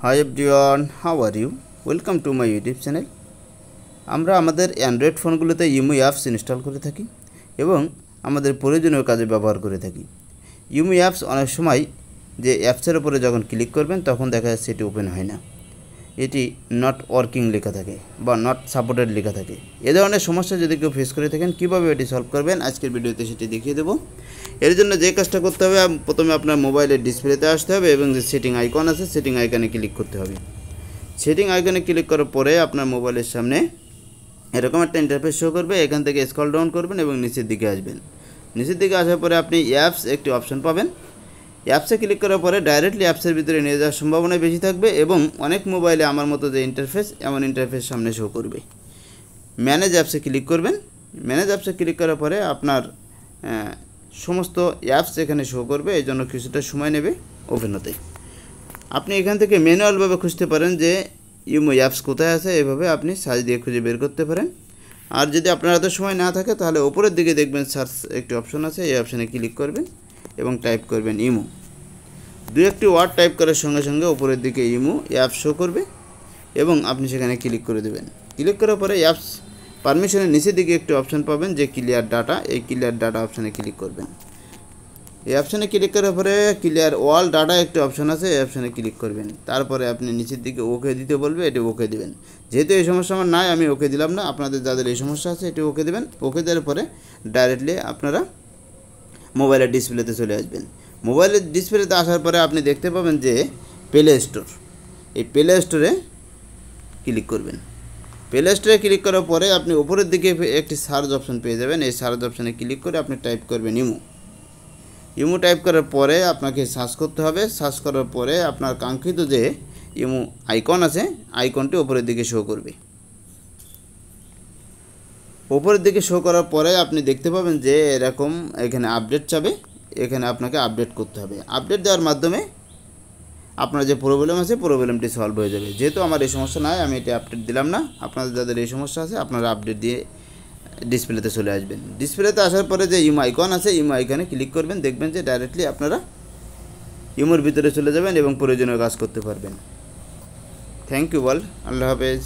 Hi everyone, how are you? Welcome to my YouTube channel. আমরা আমাদের Android ফোনগুলোতে imo apps install করে থাকি এবং আমাদের প্রয়োজনীয় কাজে ব্যবহার করে থাকি। ইমো অ্যাপস অনেক সময় যে অ্যাপসের উপরে যখন ক্লিক করবেন তখন দেখা যাচ্ছে এটি ওপেন হয় না, এটি নট ওয়ার্কিং লেখা থাকে বা নট সাপোর্টেড লেখা থাকে। এ ধরনের সমস্যা যদি কেউ ফেস করে থাকেন, কীভাবে এটি সলভ করবেন আজকের ভিডিওতে সেটি দেখিয়ে দেবো। এর জন্য যে কাজটা করতে হবে, প্রথমে আপনার মোবাইলের ডিসপ্লেতে আসতে হবে এবং যে সেটিং আইকন আছে সেটিং আইকনে ক্লিক করতে হবে। সেটিং আইকনে ক্লিক করার পরে আপনার মোবাইলের সামনে এরকম একটা ইন্টারফেস শো করবে। এখান থেকে স্ক্রল ডাউন করবেন এবং নিচের দিকে আসবেন। নিচের দিকে আসার পরে আপনি অ্যাপস একটি অপশন পাবেন। অ্যাপসে ক্লিক করার পরে ডাইরেক্টলি অ্যাপসের ভিতরে নিয়ে যাওয়ার সম্ভাবনা বেশি থাকবে এবং অনেক মোবাইলে আমার মতো যে ইন্টারফেস, এমন ইন্টারফেস সামনে শো করবে। ম্যানেজ অ্যাপসে ক্লিক করবেন। ম্যানেজ অ্যাপসে ক্লিক করার পরে আপনার সমস্ত অ্যাপস এখানে শো করবে, এই জন্য কিছুটা সময় নেবে ওপেন হতে। আপনি এখান থেকে ম্যানুয়ালভাবে খুঁজতে পারেন যে ইমো অ্যাপস কোথায় আছে, এভাবে আপনি সার্চ দিয়ে খুঁজে বের করতে পারেন। আর যদি আপনার এত সময় না থাকে তাহলে ওপরের দিকে দেখবেন সার্চ একটি অপশন আছে, এই অপশানে ক্লিক করবেন এবং টাইপ করবেন ইমো। দু একটি ওয়ার্ড টাইপ করার সঙ্গে সঙ্গে উপরের দিকে ইমো অ্যাপ শো করবে এবং আপনি সেখানে ক্লিক করে দেবেন। ক্লিক করার পরে অ্যাপস পারমিশনের নিচের দিকে একটি অপশন পাবেন যে ক্লিয়ার ডাটা, এই ক্লিয়ার ডাটা অপশানে ক্লিক করবেন। এই অপশানে ক্লিক করার পরে ক্লিয়ার ওয়াল ডাটা একটি অপশন আছে, এই অপশানে ক্লিক করবেন। তারপরে আপনি নিচের দিকে ওকে দিতে বলবে, এটি ওকে দিবেন। যেহেতু এই সমস্যা আমার নাই, আমি ওকে দিলাম না। আপনাদের যাদের এই সমস্যা আছে এটি ওকে দেবেন। ওকে দেওয়ার পরে ডাইরেক্টলি আপনারা মোবাইলের ডিসপ্লেতে চলে আসবেন। মোবাইলের ডিসপ্লেতে আসার পরে আপনি দেখতে পাবেন যে প্লে স্টোর, এই প্লে স্টোরে ক্লিক করবেন। প্লে স্টোরে ক্লিক করার পরে আপনি উপরের দিকে একটি সার্চ অপশন পেয়ে যাবেন। এই সার্চ অপশানে ক্লিক করে আপনি টাইপ করবেন ইমো। ইমো টাইপ করার পরে আপনাকে সার্চ করতে হবে। সার্চ করার পরে আপনার কাঙ্ক্ষিত যে ইমো আইকন আছে, আইকনটি উপরের দিকে শো করবে। উপরের দিকে শো করার পরে আপনি দেখতে পাবেন যে এরকম এখানে আপডেট চাবে, এখানে আপনাকে আপডেট করতে হবে। আপডেট দেওয়ার মাধ্যমে আপনার যে প্রবলেম আছে প্রবলেমটি সলভ হয়ে যাবে। যেহেতু আমার এই সমস্যা নাই, আমি এটি আপডেট দিলাম না। আপনাদের যাদের এই সমস্যা আছে আপনারা আপডেট দিয়ে ডিসপ্লেতে চলে আসবেন। ডিসপ্লেতে আসার পরে যে ইমো আইকন আছে, ইমো আইকনে ক্লিক করবেন। দেখবেন যে ডাইরেক্টলি আপনারা ইমোর ভিতরে চলে যাবেন এবং প্রয়োজনীয় কাজ করতে পারবেন। থ্যাংক ইউ অল, আল্লাহ হাফেজ।